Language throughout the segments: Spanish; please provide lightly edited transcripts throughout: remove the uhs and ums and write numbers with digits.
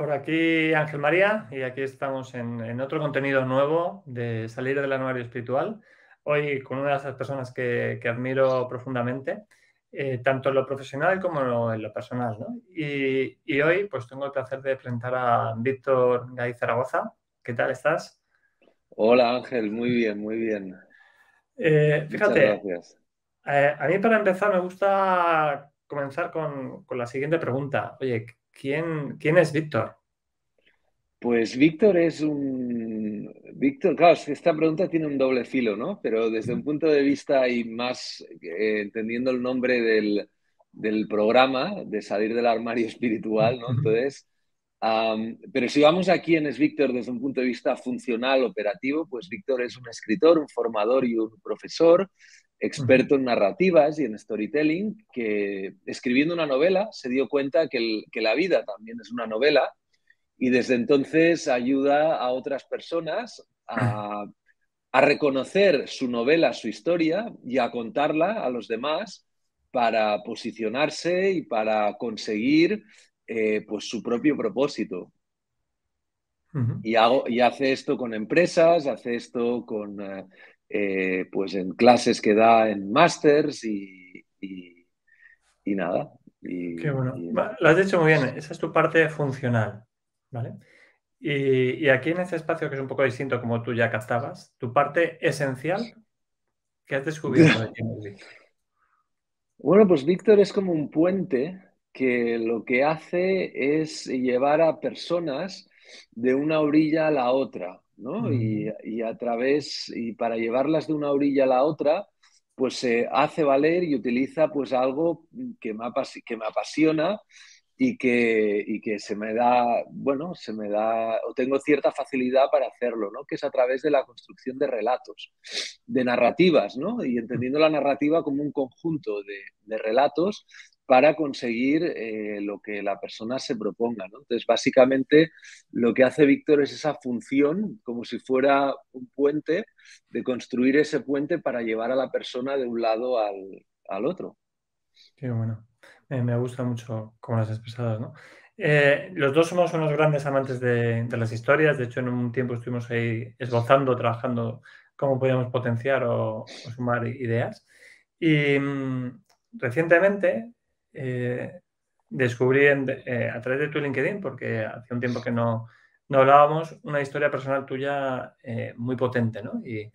Por aquí Ángel María y aquí estamos en otro contenido nuevo de salir del anuario espiritual. Hoy con una de esas personas que admiro profundamente, tanto en lo profesional como en lo personal, ¿no? Y hoy pues tengo el placer de presentar a Víctor Gay Zaragoza. ¿Qué tal estás? Hola Ángel, muy bien, muy bien. Muchas Fíjate, gracias. a mí para empezar me gusta comenzar con la siguiente pregunta. Oye, ¿quién es Víctor? Pues Víctor es un... Víctor, claro, es que esta pregunta tiene un doble filo, ¿no? Pero desde un punto de vista y más entendiendo el nombre del programa, de salir del armario espiritual, ¿no? Entonces, pero si vamos a quién es Víctor desde un punto de vista funcional, operativo, pues Víctor es un escritor, un formador y un profesor, experto en narrativas y en storytelling, que escribiendo una novela se dio cuenta que la vida también es una novela y desde entonces ayuda a otras personas a reconocer su novela, su historia y a contarla a los demás para posicionarse y para conseguir pues su propio propósito. Ujú. Y hace esto con empresas, hace esto con pues en clases que da en másters y nada. Qué bueno. Y Lo has dicho muy bien, esa es tu parte funcional, ¿vale? Y aquí en este espacio que es un poco distinto como tú ya captabas, tu parte esencial que has descubierto de quién es Víctor. Bueno, pues Víctor es como un puente que lo que hace es llevar a personas de una orilla a la otra, ¿no? Mm, Y a través, y para llevarlas de una orilla a la otra, pues se hace valer y utiliza pues algo que me apasiona y que se me da, bueno, se me da, o tengo cierta facilidad para hacerlo, ¿no? Que es a través de la construcción de relatos, de narrativas, ¿no? Y entendiendo la narrativa como un conjunto de relatos para conseguir lo que la persona se proponga, ¿no? Entonces, básicamente, lo que hace Víctor es esa función, como si fuera un puente, de construir ese puente para llevar a la persona de un lado al otro. qué bueno. Me gusta mucho cómo las has expresado, ¿no? Los dos somos unos grandes amantes de las historias. De hecho, en un tiempo estuvimos ahí esbozando, trabajando cómo podíamos potenciar o sumar ideas. Y recientemente eh, descubrí a través de tu LinkedIn, porque hace un tiempo que no hablábamos, una historia personal tuya muy potente, ¿no? Y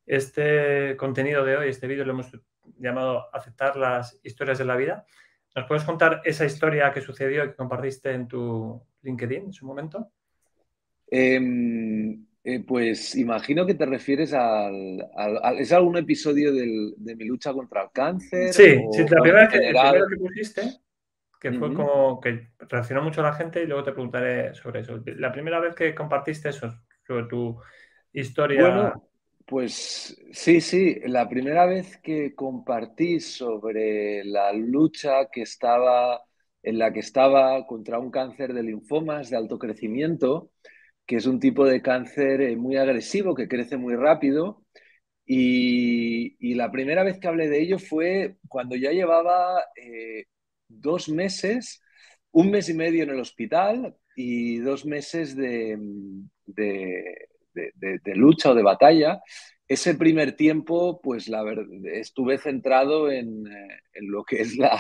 este contenido de hoy, este vídeo, lo hemos llamado Aceptar las historias de la vida. ¿Nos puedes contar esa historia que sucedió y que compartiste en tu LinkedIn en su momento? Pues imagino que te refieres ¿es algún episodio de mi lucha contra el cáncer Sí, sí, o en el primero general? que pusiste, que fue Ujú. como que reaccionó mucho a la gente y luego te preguntaré sobre eso. La primera vez que compartiste eso, sobre tu historia. Bueno, pues sí, sí, la primera vez que compartí sobre la lucha en la que estaba contra un cáncer de linfomas de alto crecimiento, que es un tipo de cáncer muy agresivo que crece muy rápido. Y la primera vez que hablé de ello fue cuando ya llevaba 2 meses, un mes y medio en el hospital y 2 meses de lucha o de batalla. Ese primer tiempo, pues la verdad, estuve centrado en lo que es la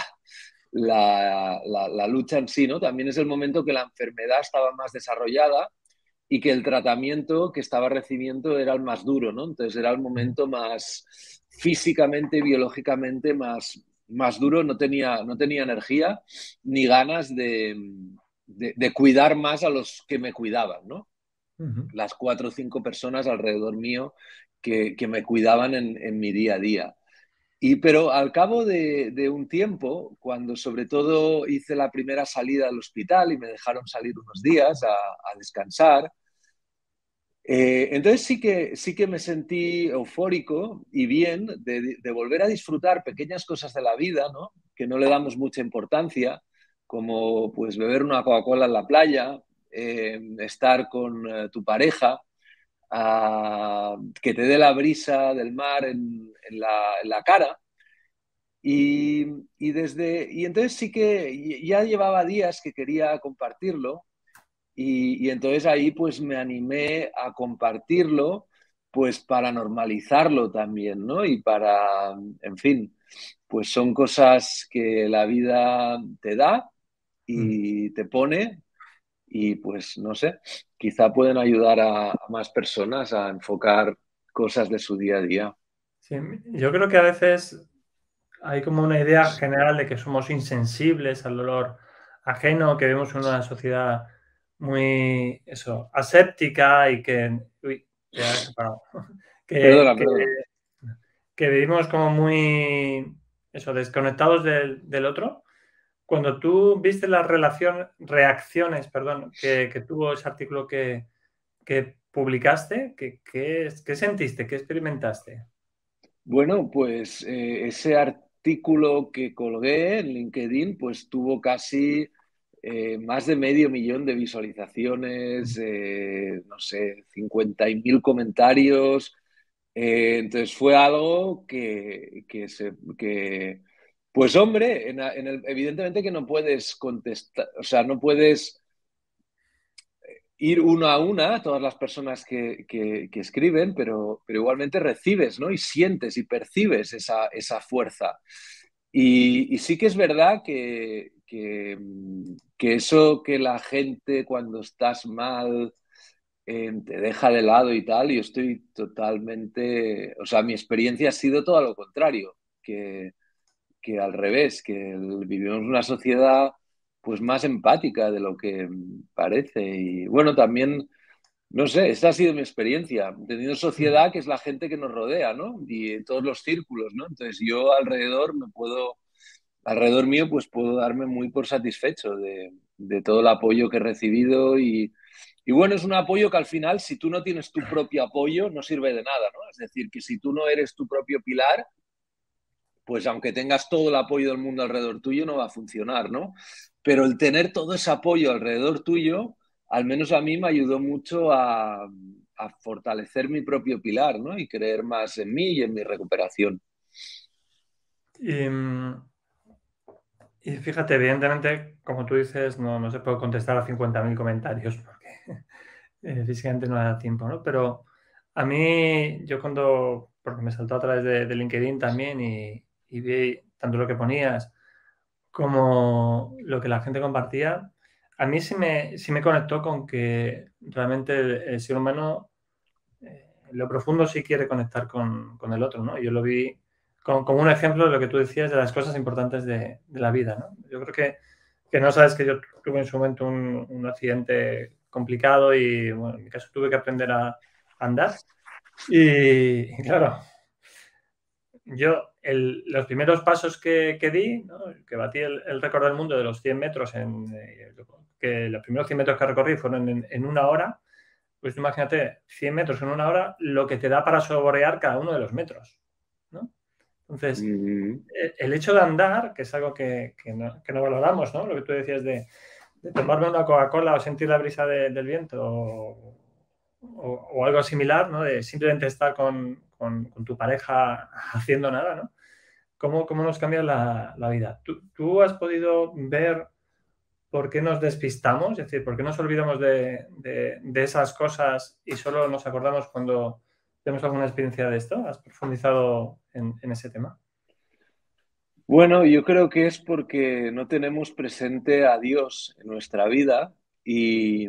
lucha en sí, ¿no? También es el momento que la enfermedad estaba más desarrollada y que el tratamiento que estaba recibiendo era el más duro, ¿no? Entonces era el momento más físicamente, biológicamente más duro, no tenía energía ni ganas de cuidar más a los que me cuidaban, ¿no? Ujú. Las 4 o 5 personas alrededor mío que me cuidaban en mi día a día. Pero al cabo de un tiempo, cuando sobre todo hice la primera salida al hospital y me dejaron salir unos días a descansar, entonces sí que me sentí eufórico y bien de volver a disfrutar pequeñas cosas de la vida, ¿no? Que no le damos mucha importancia, como pues beber una Coca-Cola en la playa, estar con tu pareja, que te dé la brisa del mar en la cara. Y entonces sí que ya llevaba días que quería compartirlo y entonces ahí pues me animé a compartirlo, pues para normalizarlo también, ¿no? Y para, en fin, pues son cosas que la vida te da Mm. y te pone y pues no sé, quizá pueden ayudar a más personas a enfocar cosas de su día a día. Sí, yo creo que a veces hay como una idea general de que somos insensibles al dolor ajeno, que vivimos en una sociedad muy, eso, aséptica y que, uy, que ha escapado, que, Perdona, que, perdona. que vivimos como muy, eso, desconectados del otro. Cuando tú viste las reacciones, perdón, que tuvo ese artículo que publicaste, ¿qué sentiste? ¿Qué experimentaste? Bueno, pues ese artículo que colgué en LinkedIn, pues tuvo casi más de 500.000 de visualizaciones, no sé, 50.000 comentarios. Entonces fue algo pues hombre, evidentemente que no puedes contestar, o sea, no puedes ir uno a una a todas las personas que escriben, pero igualmente recibes, ¿no? Y sientes y percibes esa fuerza. Y sí que es verdad que eso que la gente cuando estás mal te deja de lado y tal, yo estoy totalmente, o sea, mi experiencia ha sido todo lo contrario, que, que al revés, vivimos una sociedad pues más empática de lo que parece. Y bueno, también, no sé, esta ha sido mi experiencia, teniendo Mm. sociedad que es la gente que nos rodea, ¿no? Y en todos los círculos, ¿no? Entonces yo alrededor mío, pues puedo darme muy por satisfecho de todo el apoyo que he recibido y bueno, es un apoyo que al final, si tú no tienes tu propio apoyo, no sirve de nada, ¿no? Es decir, que si tú no eres tu propio pilar, pues aunque tengas todo el apoyo del mundo alrededor tuyo, no va a funcionar, ¿no? Pero el tener todo ese apoyo alrededor tuyo, al menos a mí me ayudó mucho a fortalecer mi propio pilar, ¿no? Y creer más en mí y en mi recuperación. Y, y fíjate, evidentemente, como tú dices, no se puede contestar a 50.000 comentarios porque físicamente no da tiempo, ¿no? Pero a mí, yo porque me saltó a través de LinkedIn también y vi tanto lo que ponías como lo que la gente compartía, a mí sí me conectó con que realmente el ser humano en lo profundo sí quiere conectar con el otro, ¿no? Yo lo vi como un ejemplo de lo que tú decías de las cosas importantes de la vida, ¿no? Yo creo que no sabes que yo tuve en su momento un accidente complicado y, bueno, en mi caso tuve que aprender a andar y claro, los primeros pasos que di, ¿no? Que batí el récord del mundo de los 100 metros, que los primeros 100 metros que recorrí fueron en una hora, pues imagínate, 100 metros en una hora, lo que te da para saborear cada uno de los metros, ¿no? Entonces, Mm. el hecho de andar, que es algo que no valoramos, ¿no? Lo que tú decías de tomarme una Coca-Cola o sentir la brisa del viento o algo similar, ¿no? De simplemente estar con tu pareja haciendo nada, ¿no? ¿Cómo nos cambia la vida? ¿Tú has podido ver por qué nos despistamos? Es decir, ¿por qué nos olvidamos de esas cosas y solo nos acordamos cuando tenemos alguna experiencia de esto? ¿Has profundizado en ese tema? Bueno, yo creo que es porque no tenemos presente a Dios en nuestra vida y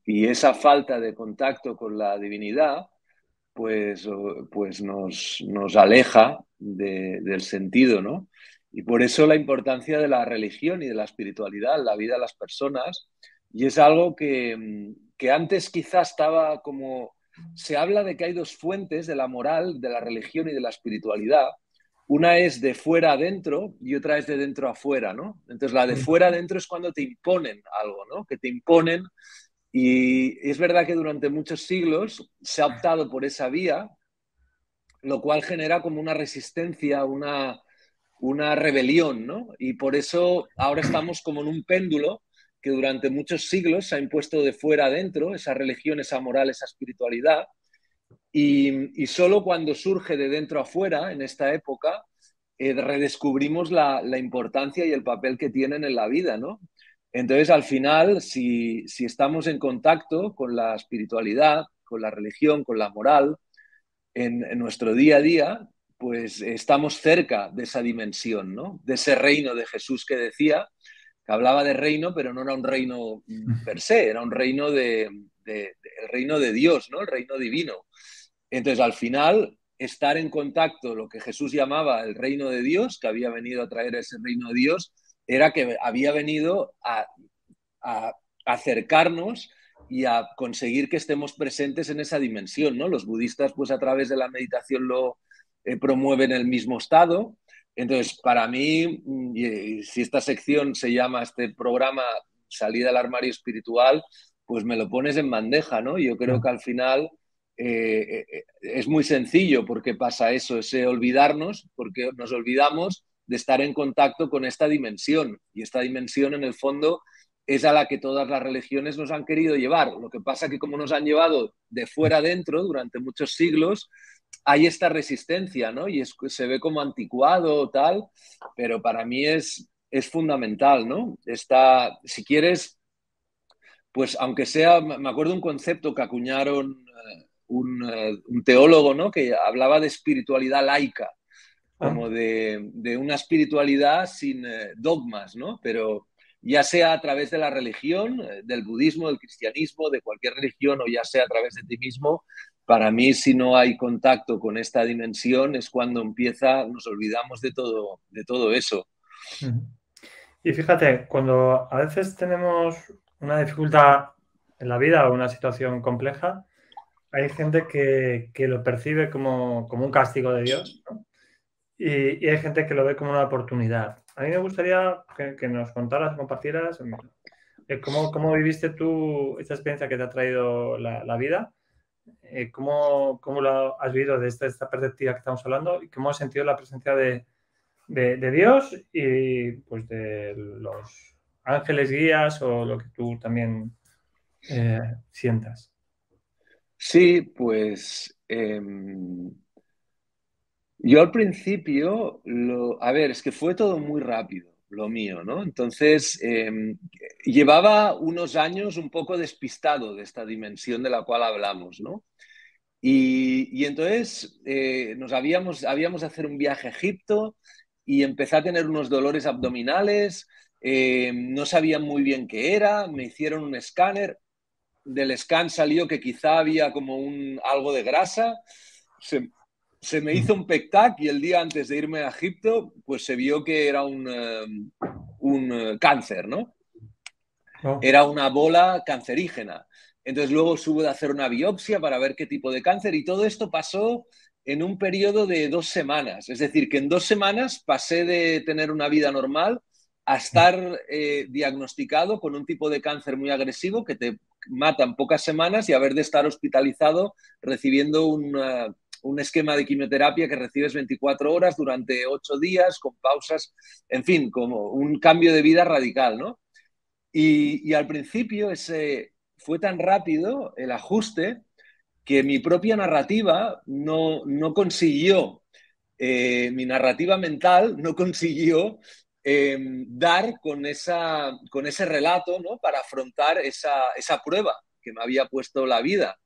esa falta de contacto con la divinidad, pues nos aleja del sentido, ¿no? Y por eso la importancia de la religión y de la espiritualidad en la vida de las personas. Y es algo que antes quizás estaba como... Se habla de que hay dos fuentes de la moral, de la religión y de la espiritualidad. Una es de fuera adentro y otra es de dentro afuera, ¿no? Entonces la de Mm. fuera adentro es cuando te imponen algo, ¿no? Que te imponen y es verdad que durante muchos siglos se ha optado por esa vía, lo cual genera como una resistencia, una rebelión, ¿no? Y por eso ahora estamos como en un péndulo que durante muchos siglos se ha impuesto de fuera adentro, esa religión, esa moral, esa espiritualidad, y solo cuando surge de dentro afuera, en esta época, redescubrimos la importancia y el papel que tienen en la vida, ¿no? Entonces, al final, si estamos en contacto con la espiritualidad, con la religión, con la moral, en nuestro día a día, pues estamos cerca de esa dimensión, ¿no? De ese reino de Jesús que decía, que hablaba de reino, pero no era un reino per se, era un reino el reino de Dios, ¿no? El reino divino. Entonces, al final, estar en contacto, lo que Jesús llamaba el reino de Dios, que había venido a traer ese reino de Dios, era que había venido a acercarnos y a conseguir que estemos presentes en esa dimensión, ¿no? Los budistas, pues a través de la meditación lo promueven el mismo estado. Entonces, para mí, y si esta sección se llama, este programa, Salida al armario espiritual, pues me lo pones en bandeja, ¿no? Yo creo que al final es muy sencillo porque pasa eso, ese olvidarnos, porque nos olvidamos de estar en contacto con esta dimensión. Y esta dimensión, en el fondo, es a la que todas las religiones nos han querido llevar. Lo que pasa que como nos han llevado de fuera adentro durante muchos siglos, hay esta resistencia, ¿no? Y se ve como anticuado o tal, pero para mí es fundamental, ¿no? Si quieres, pues aunque sea, me acuerdo un concepto que acuñaron un teólogo, ¿no? Que hablaba de espiritualidad laica, Ah, como de una espiritualidad sin dogmas, ¿no? Pero ya sea a través de la religión, del budismo, del cristianismo, de cualquier religión, o ya sea a través de ti mismo, para mí, si no hay contacto con esta dimensión, es cuando nos olvidamos de todo eso. ujú. Y fíjate, cuando a veces tenemos una dificultad en la vida o una situación compleja, hay gente que lo percibe como un castigo de Dios, ¿no? Y hay gente que lo ve como una oportunidad. A mí me gustaría que nos contaras, compartieras cómo viviste tú esta experiencia que te ha traído la vida, cómo lo has vivido desde esta perspectiva que estamos hablando y cómo has sentido la presencia de Dios y pues de los ángeles guías o lo que tú también sientas. Sí, pues yo al principio, a ver, es que fue todo muy rápido, lo mío, ¿no? Entonces, llevaba unos años un poco despistado de esta dimensión de la cual hablamos, ¿no? Y entonces habíamos de hacer un viaje a Egipto y empecé a tener unos dolores abdominales, no sabían muy bien qué era, me hicieron un escáner, del scan salió que quizá había como algo de grasa, se, se me hizo un PECTAC y el día antes de irme a Egipto, pues se vio que era un cáncer, ¿no? Oh, Era una bola cancerígena. Entonces luego hubo de hacer una biopsia para ver qué tipo de cáncer y todo esto pasó en un periodo de 2 semanas. Es decir, que en 2 semanas pasé de tener una vida normal a estar diagnosticado con un tipo de cáncer muy agresivo que te mata en pocas semanas y haber de estar hospitalizado recibiendo un esquema de quimioterapia que recibes 24 horas durante 8 días con pausas, en fin, como un cambio de vida radical, ¿no? Y al principio fue tan rápido el ajuste que mi propia narrativa no consiguió, mi narrativa mental no consiguió dar con ese relato, ¿no? Para afrontar esa prueba que me había puesto la vida.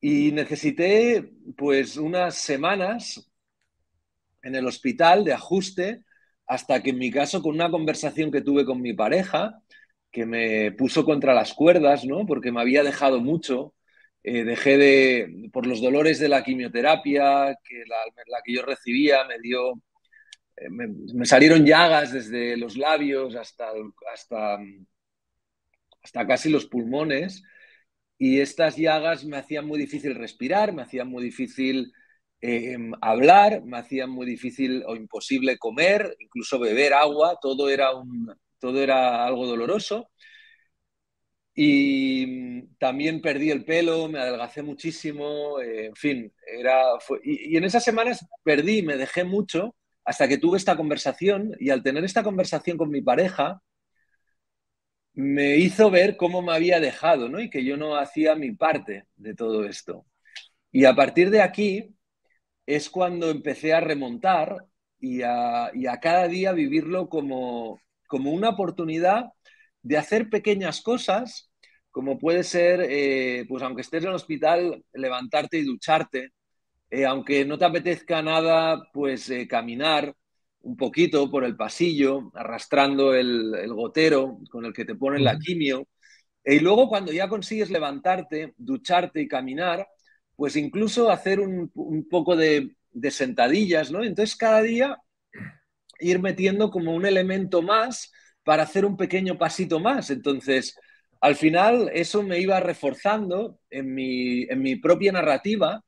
Y necesité pues unas semanas en el hospital de ajuste hasta que en mi caso con una conversación que tuve con mi pareja, que me puso contra las cuerdas, ¿no? Porque me había dejado mucho, por los dolores de la quimioterapia, la que yo recibía, me salieron llagas desde los labios hasta casi los pulmones y estas llagas me hacían muy difícil respirar, me hacían muy difícil hablar, me hacían muy difícil o imposible comer, incluso beber agua, todo era algo doloroso. Y también perdí el pelo, me adelgacé muchísimo, en fin, y en esas semanas perdí, me dejé mucho hasta que tuve esta conversación y al tener esta conversación con mi pareja, me hizo ver cómo me había dejado, ¿no? Y que yo no hacía mi parte de todo esto. Y a partir de aquí es cuando empecé a remontar y a cada día vivirlo como una oportunidad de hacer pequeñas cosas, como puede ser, pues aunque estés en el hospital, levantarte y ducharte, aunque no te apetezca nada, pues caminar un poquito por el pasillo, arrastrando el gotero con el que te ponen la Ujú. quimio. Y luego cuando ya consigues levantarte, ducharte y caminar, pues incluso hacer un poco de sentadillas, ¿no? Entonces cada día ir metiendo como un elemento más para hacer un pequeño pasito más. Entonces, al final eso me iba reforzando en mi propia narrativa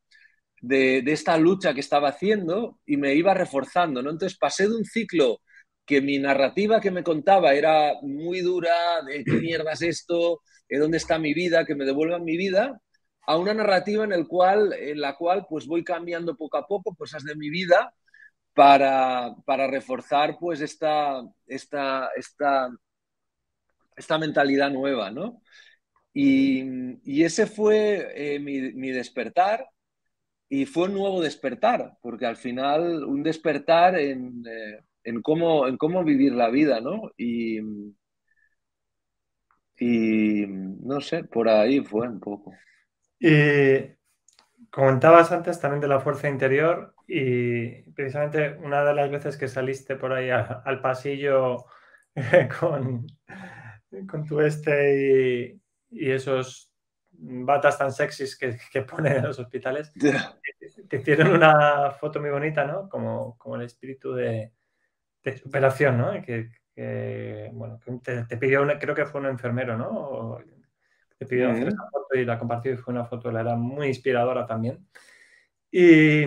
de esta lucha que estaba haciendo y me iba reforzando, ¿no? Entonces pasé de un ciclo que mi narrativa que me contaba era muy dura, de qué mierda es esto, de dónde está mi vida, que me devuelvan mi vida, a una narrativa en la cual pues voy cambiando poco a poco cosas de mi vida para reforzar pues esta mentalidad nueva, ¿no? Y ese fue mi despertar. Y fue un nuevo despertar, porque al final un despertar en cómo vivir la vida, ¿no? Y no sé, por ahí fue un poco. Y comentabas antes también de la fuerza interior y precisamente una de las veces que saliste por ahí al pasillo con, con tu y esos batas tan sexys que ponen en los hospitales, te hicieron una foto muy bonita, ¿no? Como el espíritu de superación, ¿no? Y bueno, que te pidió, creo que fue un enfermero, ¿no? Te pidió hacer esa foto y la compartió y fue una foto, la era muy inspiradora también. Y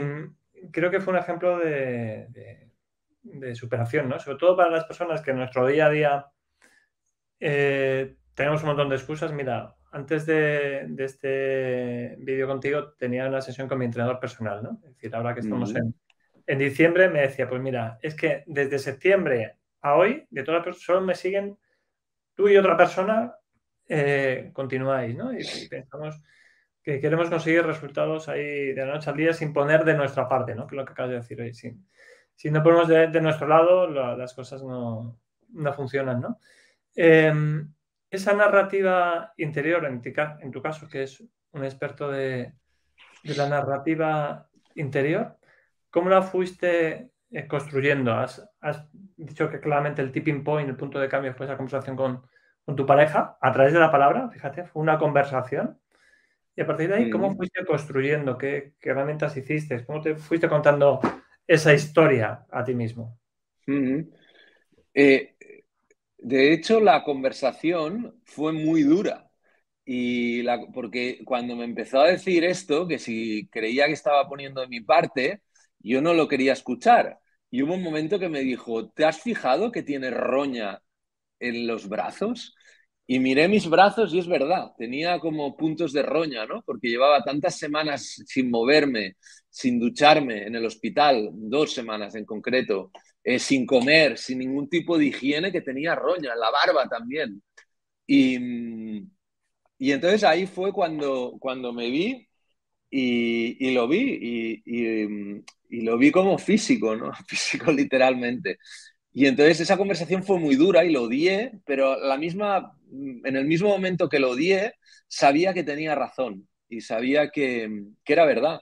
creo que fue un ejemplo de superación, ¿no? Sobre todo para las personas que en nuestro día a día tenemos un montón de excusas. Mira, antes de este vídeo contigo tenía una sesión con mi entrenador personal, ¿no? Es decir, ahora que estamos en diciembre, me decía, pues mira, es que desde septiembre a hoy, de todas las personas, solo me siguen tú y otra persona, continuáis, ¿no? Y pensamos que queremos conseguir resultados ahí de la noche al día sin poner de nuestra parte, ¿no? Que es lo que acabas de decir hoy. Si no ponemos de nuestro lado, las cosas no funcionan, ¿no? Esa narrativa interior, en tu caso, que es un experto de la narrativa interior, ¿cómo la fuiste construyendo? Has dicho que claramente el tipping point, el punto de cambio fue esa conversación con tu pareja a través de la palabra, fíjate, fue una conversación. Y a partir de ahí, ¿cómo fuiste construyendo? ¿Qué herramientas hiciste? ¿Cómo te fuiste contando esa historia a ti mismo? Eh, de hecho, la conversación fue muy dura. Porque cuando me empezó a decir esto, que si creía que estaba poniendo de mi parte, yo no lo quería escuchar. Y hubo un momento que me dijo, ¿te has fijado que tiene roña en los brazos? Y miré mis brazos y es verdad, tenía como puntos de roña, ¿no? Porque llevaba tantas semanas sin moverme, sin ducharme en el hospital, 2 semanas en concreto, sin comer, sin ningún tipo de higiene, que tenía roña, la barba también. Y entonces ahí fue cuando me vi y lo vi y lo vi como físico, ¿no? Físico literalmente. Y entonces esa conversación fue muy dura y lo odié, pero en el mismo momento que lo odié, sabía que tenía razón y sabía que era verdad.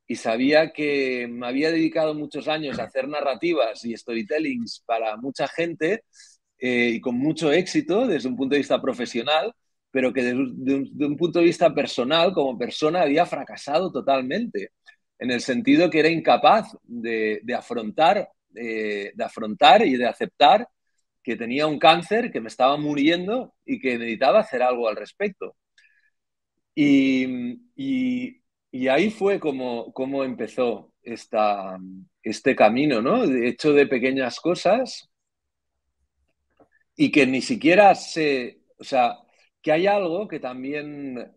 Y sabía que me había dedicado muchos años a hacer narrativas y storytellings para mucha gente y con mucho éxito desde un punto de vista profesional, pero que de un punto de vista personal, como persona, había fracasado totalmente, en el sentido que era incapaz de afrontar y de aceptar que tenía un cáncer, que me estaba muriendo y que necesitaba hacer algo al respecto. Y, y, y ahí fue como empezó este camino, ¿no? De hecho, de pequeñas cosas y que ni siquiera sé, o sea, que hay algo que también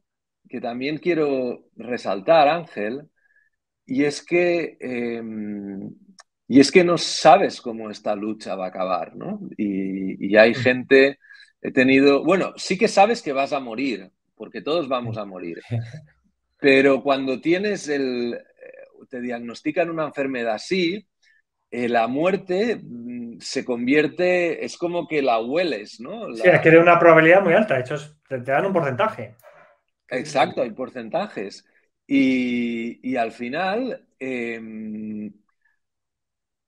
quiero resaltar, Ángel, y es que, y es que no sabes cómo esta lucha va a acabar, ¿no? Y hay gente, he tenido, bueno, sí que sabes que vas a morir, porque todos vamos a morir, pero cuando te diagnostican una enfermedad así, la muerte se convierte, es como que la hueles, ¿no? Sí, adquiere una probabilidad muy alta. De hecho, te dan un porcentaje. Exacto, hay porcentajes. Y al final,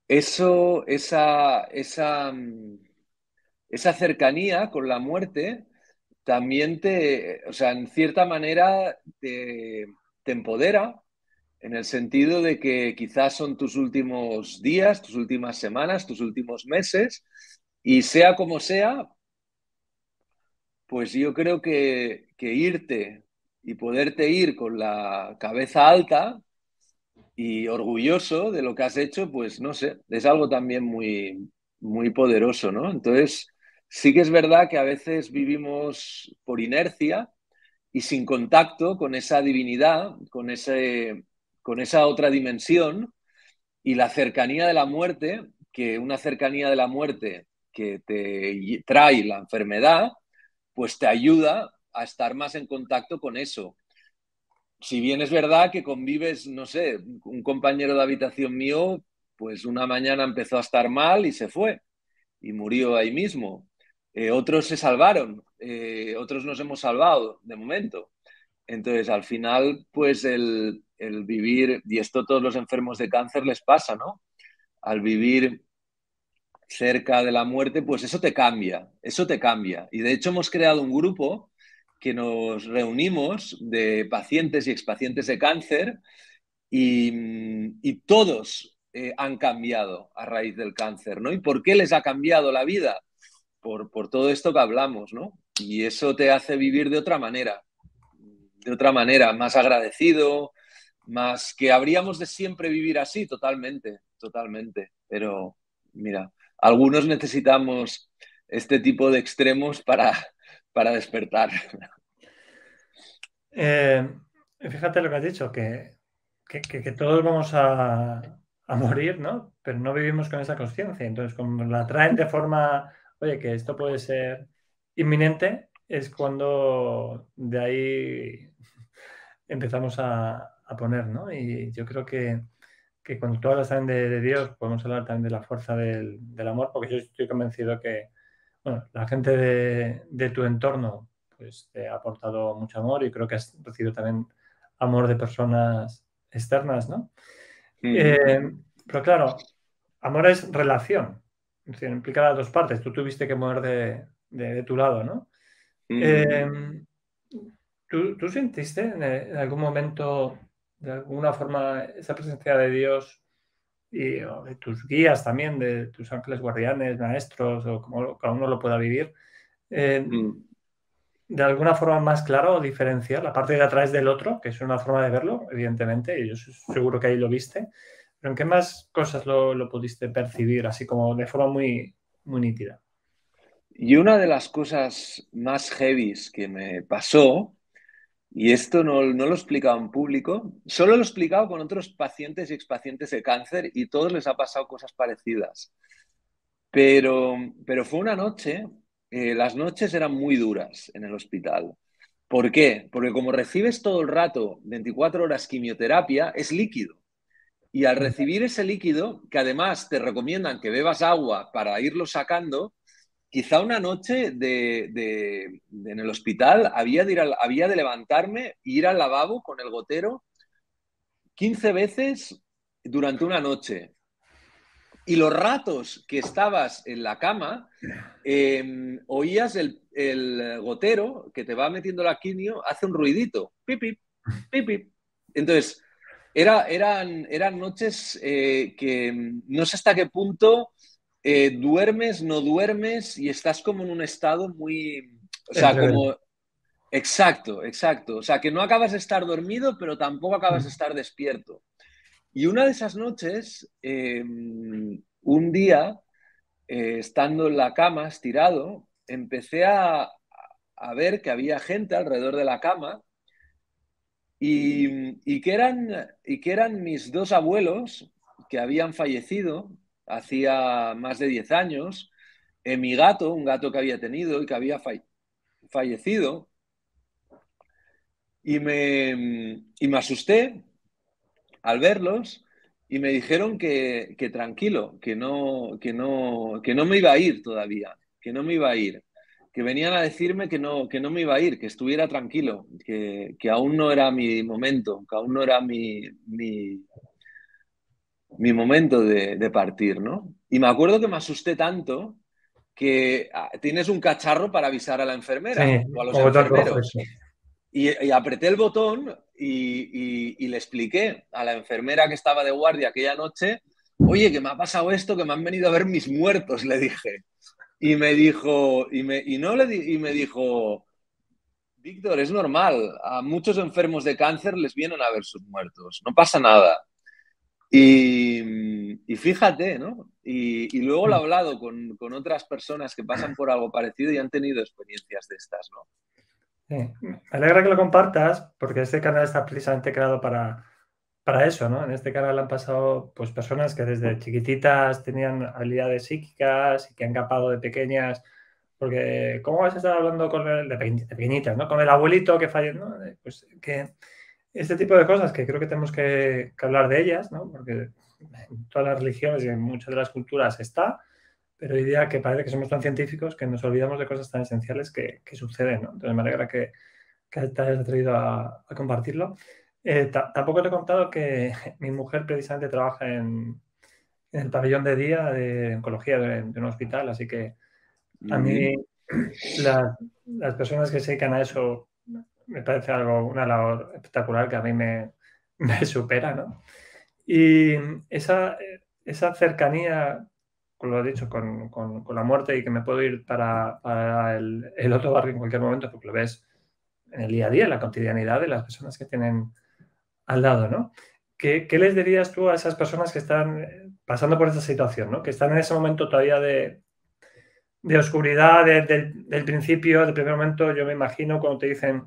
esa cercanía con la muerte también o sea, en cierta manera te empodera en el sentido de que quizás son tus últimos días, tus últimas semanas, tus últimos meses, y sea como sea, pues yo creo que irte y poderte ir con la cabeza alta y orgulloso de lo que has hecho, pues no sé, es algo también muy, muy poderoso, ¿no? Entonces, sí que es verdad que a veces vivimos por inercia y sin contacto con esa divinidad, con esa otra dimensión y la cercanía de la muerte, que una cercanía de la muerte que te trae la enfermedad, pues te ayuda a estar más en contacto con eso. Si bien es verdad que convives, no sé, un compañero de habitación mío, pues una mañana empezó a estar mal y se fue y murió ahí mismo. Otros se salvaron, otros nos hemos salvado de momento. Entonces, al final, pues el vivir, y esto a todos los enfermos de cáncer les pasa, ¿no? Al vivir cerca de la muerte, pues eso te cambia, eso te cambia. Y de hecho hemos creado un grupo que nos reunimos de pacientes y expacientes de cáncer y todos han cambiado a raíz del cáncer, ¿no? ¿Y por qué les ha cambiado la vida? Por todo esto que hablamos, ¿no? Y eso te hace vivir de otra manera, más agradecido, más que habríamos de siempre vivir así, totalmente, totalmente. Pero mira, algunos necesitamos este tipo de extremos para despertar. Eh, Fíjate lo que has dicho, que todos vamos a morir, ¿no? Pero no vivimos con esa conciencia. Entonces, como la traen de forma, oye, que esto puede ser inminente, es cuando de ahí empezamos a poner, ¿no? Y yo creo que cuando tú hablas también de Dios, podemos hablar también de la fuerza del amor, porque yo estoy convencido que, bueno, la gente de tu entorno pues te ha aportado mucho amor y creo que has recibido también amor de personas externas, ¿no? Pero claro, amor es relación, es decir, implica las dos partes. Tú tuviste que mover de tu lado, ¿no? Eh, ¿Tú sentiste en algún momento, de alguna forma, esa presencia de Dios o de tus guías también, de tus ángeles guardianes, maestros, o como cada uno lo pueda vivir, eh, de alguna forma más clara o diferenciar la parte de atrás del otro, que es una forma de verlo, evidentemente, y yo seguro que ahí lo viste, pero ¿en qué más cosas lo pudiste percibir, así como de forma muy, muy nítida? Y una de las cosas más heavies que me pasó, y esto no lo he explicado en público, solo lo he explicado con otros pacientes y expacientes de cáncer y todos les ha pasado cosas parecidas. Pero, pero fue una noche, las noches eran muy duras en el hospital. ¿Por qué? Porque como recibes todo el rato, 24 horas quimioterapia, es líquido. Y al recibir ese líquido, que además te recomiendan que bebas agua para irlo sacando, quizá una noche en el hospital había de levantarme e ir al lavabo con el gotero 15 veces durante una noche. Y los ratos que estabas en la cama, oías el gotero que te va metiendo la quimio, hace un ruidito, pipip, pipip. Entonces, eran noches que no sé hasta qué punto duermes, no duermes y estás como en un estado muy, o sea, Entre como, exacto, exacto, o sea, que no acabas de estar dormido, pero tampoco acabas de estar despierto. Y una de esas noches, un día, estando en la cama, estirado, empecé a ver que había gente alrededor de la cama y que eran mis dos abuelos que habían fallecido hacía más de 10 años, mi gato, un gato que había tenido y que había fallecido, y me asusté al verlos y me dijeron que tranquilo, que no me iba a ir todavía, que no me iba a ir, que venían a decirme que no me iba a ir, que estuviera tranquilo, que aún no era mi momento, que aún no era mi momento de partir, ¿no? Y me acuerdo que me asusté tanto que tienes un cacharro para avisar a la Sí, enfermera o a los con botón rojo enfermeros. eso. Y apreté el botón y le expliqué a la enfermera que estaba de guardia aquella noche, oye, que me ha pasado esto, que me han venido a ver mis muertos, le dije. Y me dijo, y no le di, y me dijo, Víctor, es normal, a muchos enfermos de cáncer les vienen a ver sus muertos, no pasa nada. Y fíjate, ¿no? Y luego lo he Mm. hablado con otras personas que pasan por algo parecido y han tenido experiencias de estas, ¿no? Sí. Me alegra que lo compartas porque este canal está precisamente creado para eso, ¿no? En este canal han pasado pues, personas que desde chiquititas tenían habilidades psíquicas y que han capado de pequeñas, porque ¿cómo vas a estar hablando con de pequeñitas, ¿no? Con el abuelito que falleció, ¿no? Pues que este tipo de cosas que creo que tenemos que hablar de ellas, ¿no? Porque en todas las religiones y en muchas de las culturas está, pero hoy día que parece que somos tan científicos que nos olvidamos de cosas tan esenciales que suceden, ¿no? Entonces me alegra que te hayas atrevido a compartirlo. Tampoco te he contado que mi mujer precisamente trabaja en el pabellón de día de oncología de un hospital, así que a mí Ujú. las personas que se dedican a eso me parece algo, una labor espectacular que a mí me supera, ¿no? Y esa, esa cercanía, como lo he dicho, con la muerte y que me puedo ir para el otro barrio en cualquier momento, porque lo ves en el día a día, en la cotidianidad de las personas que tienen al lado, ¿no? ¿Qué les dirías tú a esas personas que están pasando por esta situación, ¿no? Que están en ese momento todavía de oscuridad del principio, del primer momento, yo me imagino cuando te dicen,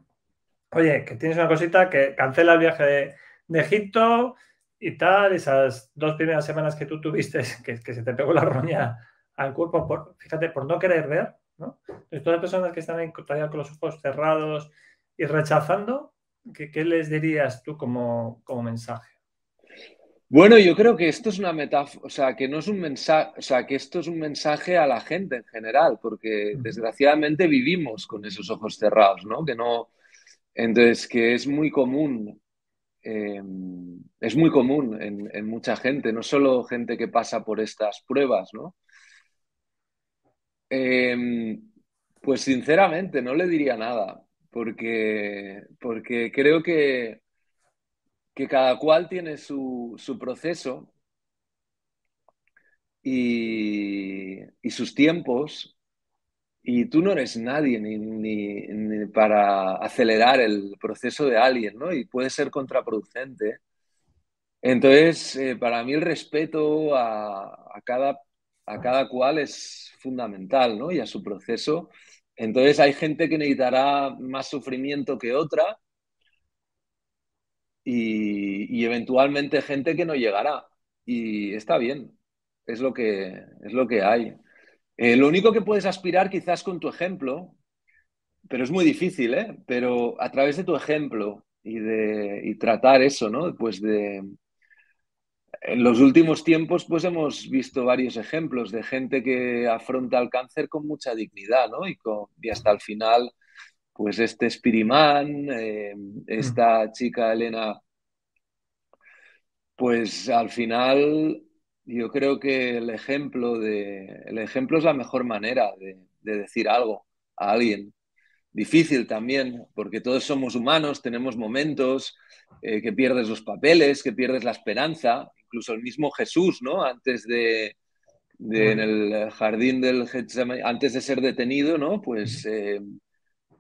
oye, que tienes una cosita, que cancela el viaje de Egipto y tal, esas 2 primeras semanas que tú tuviste, que se te pegó la roña al cuerpo, fíjate, por no querer ver, ¿no? Entonces, todas las personas que están ahí todavía con los ojos cerrados y rechazando, ¿qué les dirías tú como mensaje? Bueno, yo creo que esto es una metáfora, o sea, que no es un mensaje, o sea, que esto es un mensaje a la gente en general, porque Ujú. desgraciadamente vivimos con esos ojos cerrados, ¿no? Que no, entonces, que eh, es muy común en mucha gente, no solo gente que pasa por estas pruebas, ¿no? Eh, pues sinceramente no le diría nada, porque creo que cada cual tiene su proceso y sus tiempos, y tú no eres nadie ni para acelerar el proceso de alguien, ¿no? Y puede ser contraproducente. Entonces, para mí el respeto a cada cual es fundamental, ¿no? Y a su proceso. Entonces, hay gente que necesitará más sufrimiento que otra y eventualmente gente que no llegará. Y está bien, es lo que hay. Lo único que puedes aspirar quizás con tu ejemplo, pero es muy difícil, ¿eh? Pero a través de tu ejemplo y tratar eso, ¿no? Pues en los últimos tiempos pues hemos visto varios ejemplos de gente que afronta el cáncer con mucha dignidad, ¿no? Y hasta el final, pues este Spirimán, Mm. esta chica Elena, pues al final yo creo que el ejemplo es la mejor manera de decir algo a alguien. Difícil también, porque todos somos humanos, tenemos momentos que pierdes los papeles, que pierdes la esperanza, incluso el mismo Jesús, ¿no? Antes De en morir. el jardín del Getsemaní, antes de ser detenido, ¿no? Pues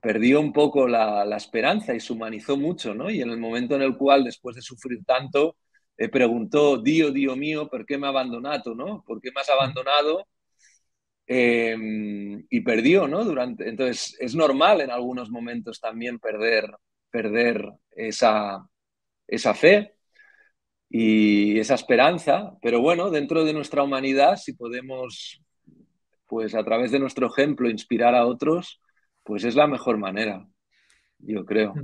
perdió un poco la esperanza y se humanizó mucho, ¿no? Y en el momento en el cual, después de sufrir tanto, preguntó, Dio mío, ¿por qué me ha abandonado, no? ¿Por qué me has Mm. abandonado? Y perdió, ¿no? Entonces, es normal en algunos momentos también perder esa fe y esa esperanza, pero bueno, dentro de nuestra humanidad, si podemos, pues a través de nuestro ejemplo, inspirar a otros, pues es la mejor manera, yo creo.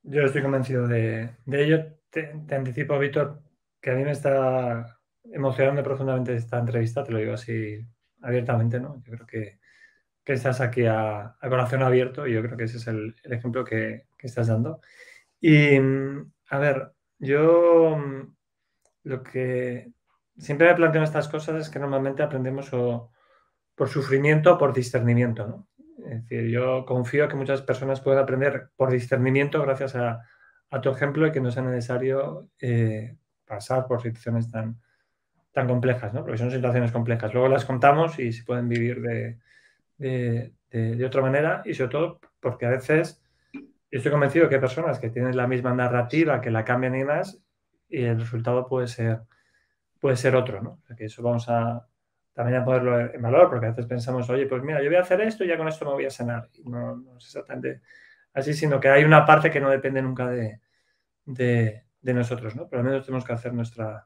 Yo estoy convencido de ello. Te anticipo, Víctor, que a mí me está emocionando profundamente esta entrevista, te lo digo así abiertamente, ¿no? Yo creo que estás aquí a corazón abierto y yo creo que ese es el ejemplo que estás dando. Y, a ver, yo lo que siempre me planteo en estas cosas es que normalmente aprendemos o por sufrimiento o por discernimiento, ¿no? Es decir, yo confío que muchas personas pueden aprender por discernimiento gracias a tu ejemplo y que no sea necesario pasar por situaciones tan complejas, ¿no? Porque son situaciones complejas. Luego las contamos y se pueden vivir de otra manera y sobre todo porque a veces yo estoy convencido que hay personas que tienen la misma narrativa, que la cambian y más y el resultado puede ser otro, ¿no? O sea, que eso vamos a también a ponerlo en valor, porque a veces pensamos, oye, pues mira, yo voy a hacer esto y ya con esto me voy a sanar. Y no es exactamente así, sino que hay una parte que no depende nunca de nosotros, ¿no? Pero al menos tenemos que hacer nuestra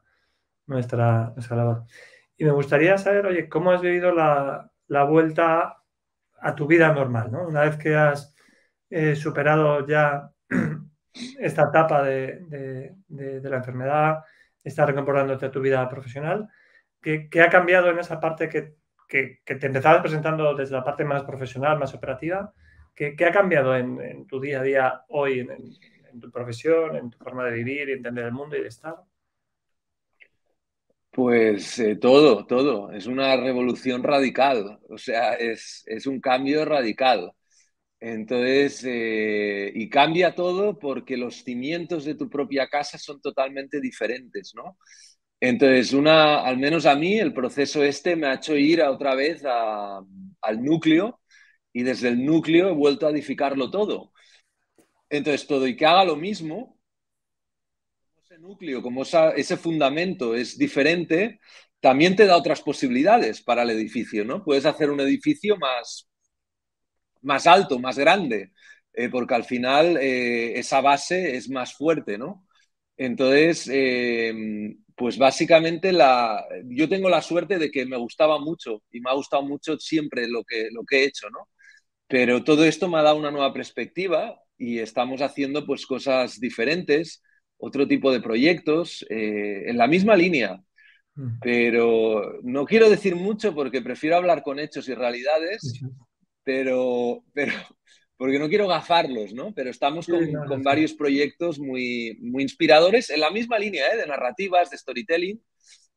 labor. Y me gustaría saber, oye, ¿cómo has vivido la vuelta a tu vida normal, ¿no? Una vez que has superado ya esta etapa de la enfermedad, estás reincorporándote a tu vida profesional, ¿qué ha cambiado en esa parte que te empezabas presentando desde la parte más profesional, más operativa? ¿Qué ha cambiado en tu día a día hoy, en tu profesión, en tu forma de vivir y entender el mundo y de estar? Pues todo, todo. Es una revolución radical, o sea, es un cambio radical. Entonces, y cambia todo porque los cimientos de tu propia casa son totalmente diferentes, ¿no? Entonces, al menos a mí, el proceso este me ha hecho ir otra vez al núcleo y desde el núcleo he vuelto a edificarlo todo. Entonces, todo y que haga lo mismo, ese núcleo, como ese fundamento es diferente, también te da otras posibilidades para el edificio, ¿no? Puedes hacer un edificio más alto, más grande, porque al final esa base es más fuerte, ¿no? Entonces, pues básicamente yo tengo la suerte de que me gustaba mucho y me ha gustado mucho siempre lo que he hecho, ¿no? Pero todo esto me ha dado una nueva perspectiva y estamos haciendo pues cosas diferentes, otro tipo de proyectos en la misma línea. Mm. Pero no quiero decir mucho porque prefiero hablar con hechos y Sí, realidades, sí. pero porque no quiero gafarlos, ¿no? Pero estamos Sí, no, no, con sí. varios proyectos muy inspiradores en la misma línea, ¿eh? De narrativas, de storytelling,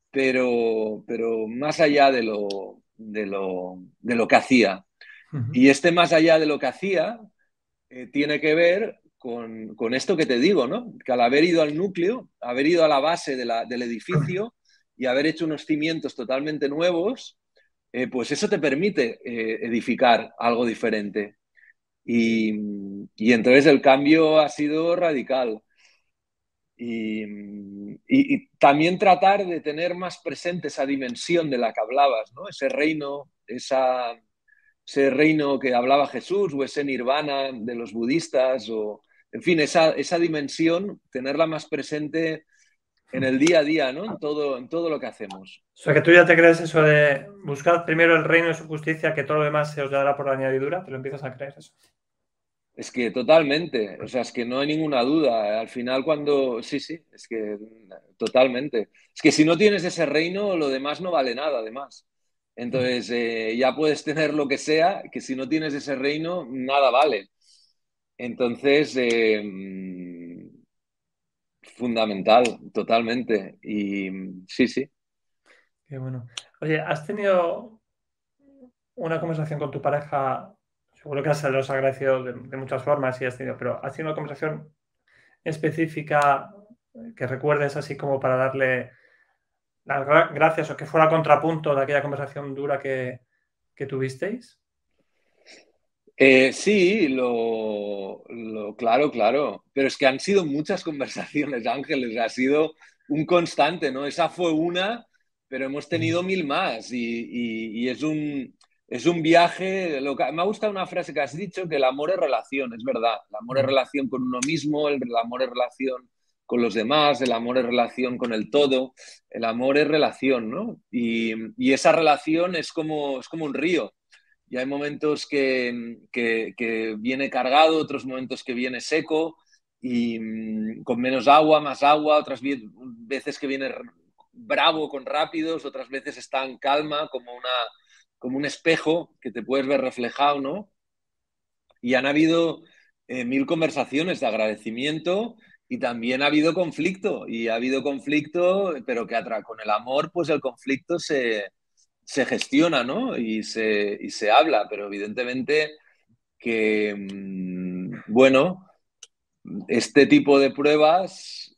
pero más allá de lo que hacía. Ujú. Y este más allá de lo que hacía tiene que ver con esto que te digo, ¿no? Que al haber ido al núcleo, haber ido a la base del edificio y haber hecho unos cimientos totalmente nuevos, pues eso te permite edificar algo diferente. Y, y entonces el cambio ha sido radical. Y también tratar de tener más presente esa dimensión de la que hablabas, ¿no? Ese reino, ese reino que hablaba Jesús o ese nirvana de los budistas, o en fin, esa dimensión, tenerla más presente en el día a día, ¿no? En todo lo que hacemos. O sea, que tú ya te crees eso de buscar primero el reino de su justicia, que todo lo demás se os dará por añadidura, te lo empiezas a creer eso. Es que totalmente, o sea, es que no hay ninguna duda. Al final sí, sí, es que totalmente. Es que si no tienes ese reino, lo demás no vale nada, además. Entonces, ya puedes tener lo que sea, que si no tienes ese reino, nada vale. Entonces, fundamental, totalmente. Y sí, sí. Qué bueno. Oye, ¿has tenido una conversación con tu pareja? Seguro que se los ha agradecido de muchas formas y has tenido, pero ¿has tenido una conversación específica que recuerdes así como para darle las gracias o que fuera contrapunto de aquella conversación dura que tuvisteis? Sí, claro, claro. Pero es que han sido muchas conversaciones, Ángeles. Ha sido un constante, ¿no? Esa fue una, pero hemos tenido mil más. Y es un viaje. Me ha gustado una frase que has dicho, que el amor es relación, es verdad. El amor es Mm. relación con uno mismo, el amor es relación con los demás, el amor es relación con el todo. El amor es relación, ¿no? Y esa relación es como un río y hay momentos que viene cargado, otros momentos que viene seco y con menos agua, más agua, otras veces que viene bravo con rápidos, otras veces está en calma, como un espejo que te puedes ver reflejado, ¿no? Y han habido mil conversaciones de agradecimiento y también ha habido conflicto. Y ha habido conflicto, pero que con el amor, pues el conflicto se gestiona, ¿no? Y se habla, pero evidentemente que, bueno, este tipo de pruebas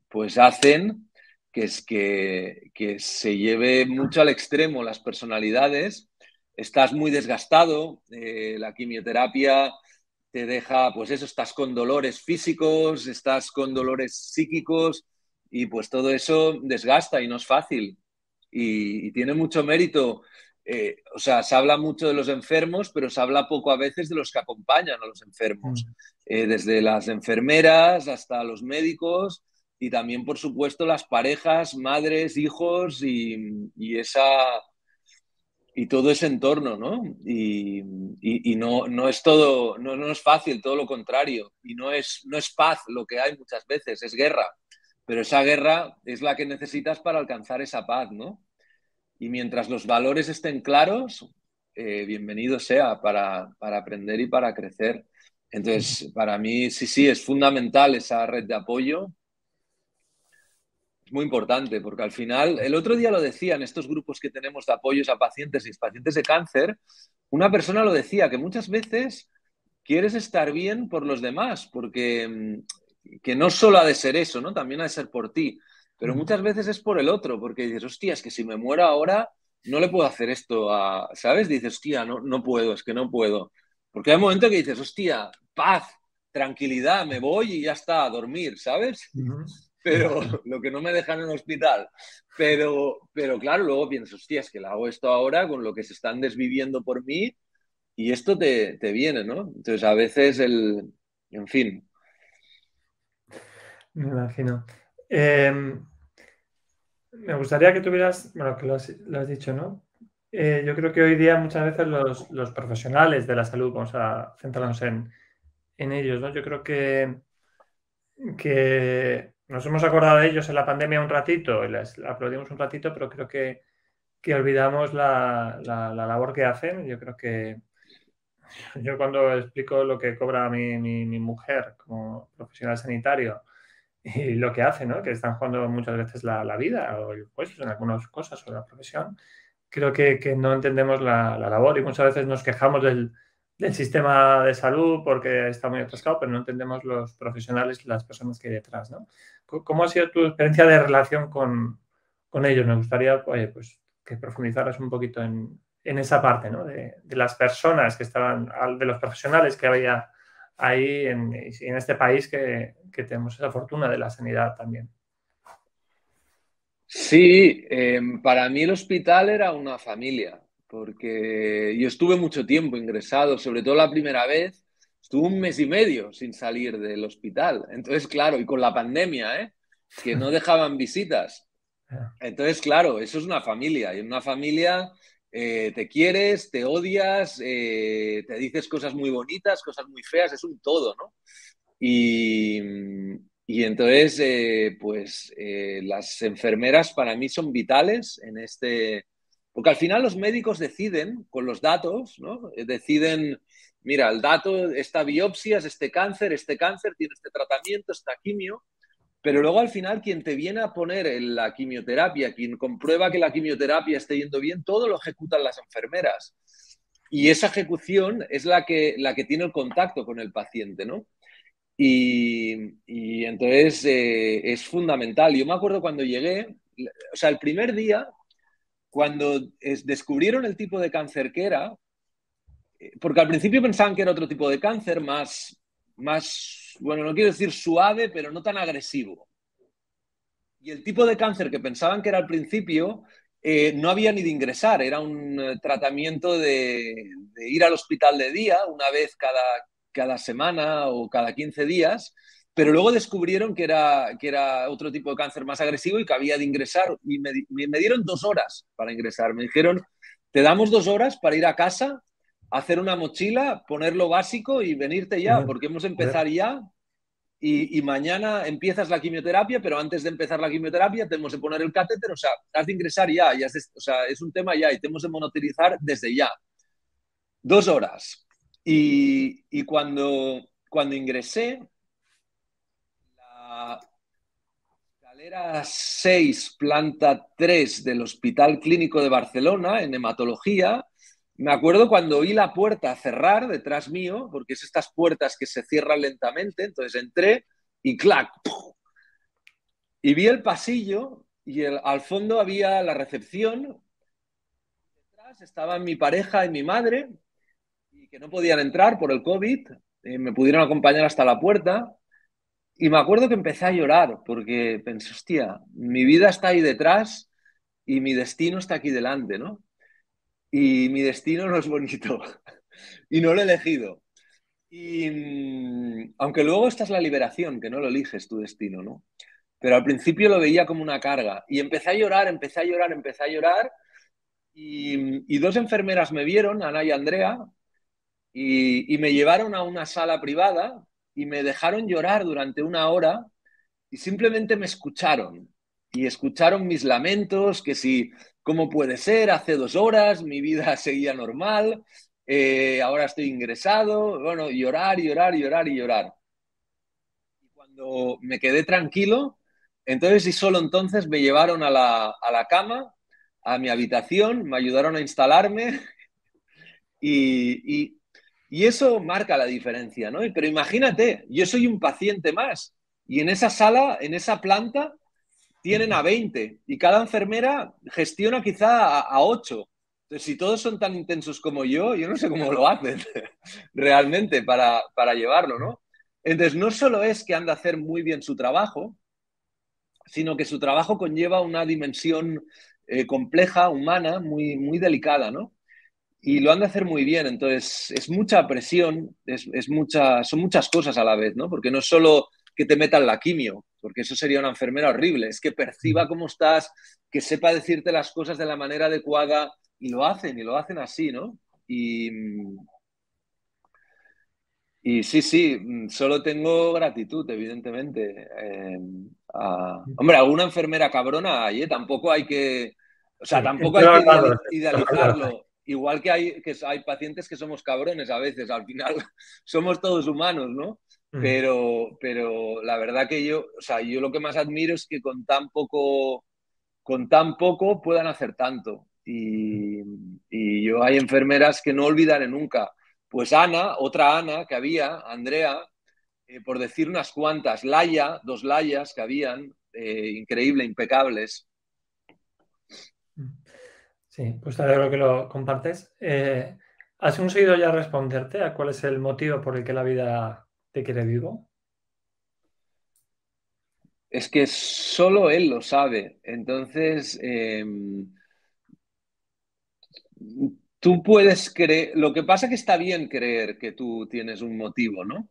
pues hacen que se lleve mucho al extremo las personalidades. Estás muy desgastado, la quimioterapia te deja, pues eso, estás con dolores físicos, estás con dolores psíquicos y pues todo eso desgasta y no es fácil. Y tiene mucho mérito. O sea, se habla mucho de los enfermos, pero se habla poco a veces de los que acompañan a los enfermos, desde las enfermeras hasta los médicos y también, por supuesto, las parejas, madres, hijos y todo ese entorno, ¿no? Y no, no es todo, no, no es fácil, todo lo contrario. Y no es paz lo que hay muchas veces, es guerra. Pero esa guerra es la que necesitas para alcanzar esa paz, ¿no? Y mientras los valores estén claros, bienvenido sea para aprender y para crecer. Entonces, para mí, sí, sí, es fundamental esa red de apoyo. Es muy importante, porque al final, el otro día lo decían estos grupos que tenemos de apoyos a pacientes y pacientes de cáncer, una persona lo decía, que muchas veces quieres estar bien por los demás, porque que no solo ha de ser eso, ¿no? También ha de ser por ti, pero muchas veces es por el otro, porque dices, hostia, es que si me muero ahora, no le puedo hacer esto a, ¿sabes? Dices, hostia, no, no puedo, es que no puedo. Porque hay un momento que dices, hostia, paz, tranquilidad, me voy y ya está, a dormir, ¿sabes? Pero lo que no me dejan en el hospital. Pero claro, luego piensas, hostia, es que le hago esto ahora con lo que se están desviviendo por mí y esto te viene, ¿no? Entonces, a veces en fin. Me imagino. Me gustaría que tuvieras, bueno, que lo has dicho, ¿no? Yo creo que hoy día muchas veces los profesionales de la salud, vamos a centrarnos en ellos, ¿no? Yo creo que nos hemos acordado de ellos en la pandemia un ratito y les aplaudimos un ratito, pero creo que olvidamos la labor que hacen. Yo creo que yo cuando explico lo que cobra mi mujer como profesional sanitario y lo que hace, ¿no? Que están jugando muchas veces la vida o el puesto en algunas cosas o la profesión, creo que no entendemos la labor y muchas veces nos quejamos del sistema de salud porque está muy atascado, pero no entendemos los profesionales y las personas que hay detrás, ¿no? ¿Cómo ha sido tu experiencia de relación con ellos? Me gustaría, oye, pues, que profundizaras un poquito en esa parte, ¿no? De las personas que estaban, de los profesionales que había ahí en este país que tenemos esa fortuna de la sanidad también. Sí, para mí el hospital era una familia, porque yo estuve mucho tiempo ingresado, sobre todo la primera vez, estuve un mes y medio sin salir del hospital. Entonces, claro, y con la pandemia, ¿eh? Que no dejaban visitas. Entonces, claro, eso es una familia. Y en una familia te quieres, te odias, te dices cosas muy bonitas, cosas muy feas, es un todo, ¿no? Y, y entonces, pues las enfermeras para mí son vitales en este, porque al final los médicos deciden con los datos, ¿no? Deciden, mira, el dato, esta biopsia es este cáncer tiene este tratamiento, esta quimio, pero luego al final quien te viene a poner en la quimioterapia, quien comprueba que la quimioterapia esté yendo bien, todo lo ejecutan las enfermeras. Y esa ejecución es la que tiene el contacto con el paciente, ¿no? Y entonces es fundamental. Yo me acuerdo cuando llegué, o sea, el primer día, cuando descubrieron el tipo de cáncer que era, porque al principio pensaban que era otro tipo de cáncer, más, bueno, no quiero decir suave, pero no tan agresivo. Y el tipo de cáncer que pensaban que era al principio, no había ni de ingresar, era un tratamiento de ir al hospital de día una vez cada semana o cada 15 días, pero luego descubrieron que era otro tipo de cáncer más agresivo y que había de ingresar. Y me dieron 2 horas para ingresar. Me dijeron, te damos 2 horas para ir a casa hacer una mochila, poner lo básico y venirte ya, porque hemos de empezar Joder. ya. Y mañana empiezas la quimioterapia, pero antes de empezar la quimioterapia tenemos de poner el catéter, o sea, has de ingresar ya, o sea, es un tema ya y tenemos de monitorizar desde ya. 2 horas. Y cuando ingresé, la escalera 6, planta 3 del Hospital Clínico de Barcelona, en hematología, me acuerdo cuando oí la puerta cerrar detrás mío, porque es estas puertas que se cierran lentamente, entonces entré y ¡clac! ¡pum! Y vi el pasillo y al fondo había la recepción, detrás estaban mi pareja y mi madre, y que no podían entrar por el COVID, me pudieron acompañar hasta la puerta. Y me acuerdo que empecé a llorar porque pensé, hostia, mi vida está ahí detrás y mi destino está aquí delante, ¿no? Y mi destino no es bonito y no lo he elegido. Y aunque luego esta es la liberación, que no lo eliges tu destino, ¿no? Pero al principio lo veía como una carga y empecé a llorar, empecé a llorar, empecé a llorar y dos enfermeras me vieron, Ana y Andrea, y me llevaron a una sala privada y me dejaron llorar durante 1 hora y simplemente me escucharon y escucharon mis lamentos, que si, ¿cómo puede ser? Hace 2 horas mi vida seguía normal, ahora estoy ingresado, bueno, llorar, llorar, llorar y llorar. Y cuando me quedé tranquilo, entonces y solo entonces me llevaron a la cama, a mi habitación, me ayudaron a instalarme y, y, y eso marca la diferencia, ¿no? Pero imagínate, yo soy un paciente más y en esa sala, en esa planta, tienen a 20 y cada enfermera gestiona quizá a 8. Entonces, si todos son tan intensos como yo no sé cómo lo hacen realmente para llevarlo, ¿no? Entonces, no solo es que han de hacer muy bien su trabajo, sino que su trabajo conlleva una dimensión compleja, humana, muy, muy delicada, ¿no? Y lo han de hacer muy bien. Entonces, es mucha presión, son muchas cosas a la vez, ¿no? Porque no es solo que te metan la quimio, porque eso sería una enfermera horrible, es que perciba cómo estás, que sepa decirte las cosas de la manera adecuada y lo hacen así, ¿no? Y sí, sí, solo tengo gratitud, evidentemente. Hombre, alguna enfermera cabrona hay, ¿eh? Tampoco hay que, o sea, Sí, tampoco hay todo que el rato, todo el rato. idealizarlo. Igual que hay pacientes que somos cabrones a veces, al final somos todos humanos, ¿no? Mm. Pero la verdad que yo, o sea, yo lo que más admiro es que con tan poco puedan hacer tanto. Y yo hay enfermeras que no olvidaré nunca. Pues Ana, otra Ana que había, Andrea, por decir unas cuantas, Laia, 2 Layas que habían, increíble, impecables. Sí, pues te alegro que lo compartes. ¿Has conseguido ya responderte a cuál es el motivo por el que la vida te quiere vivo? Es que solo él lo sabe. Entonces, tú puedes creer, lo que pasa es que está bien creer que tú tienes un motivo, ¿no?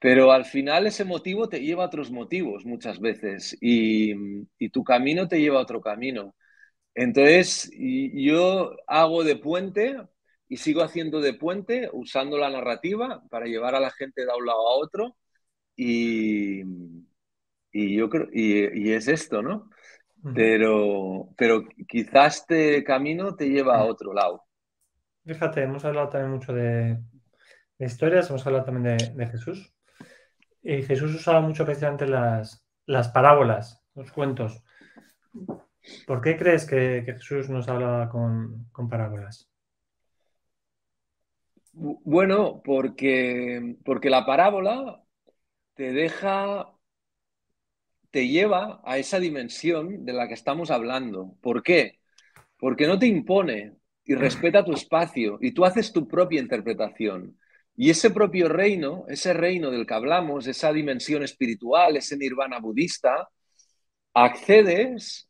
Pero al final ese motivo te lleva a otros motivos muchas veces y tu camino te lleva a otro camino. Entonces, yo hago de puente y sigo haciendo de puente usando la narrativa para llevar a la gente de un lado a otro y, y yo creo, y es esto, ¿no? Ujú. Pero quizás este camino te lleva a otro lado. Fíjate, hemos hablado también mucho de historias, hemos hablado también de Jesús. Y Jesús usaba mucho precisamente las parábolas, los cuentos. ¿Por qué crees que Jesús nos hablaba con parábolas? Bueno, porque la parábola te deja, te lleva a esa dimensión de la que estamos hablando. ¿Por qué? Porque no te impone y respeta tu espacio y tú haces tu propia interpretación. Y ese propio reino, ese reino del que hablamos, esa dimensión espiritual, ese nirvana budista, accedes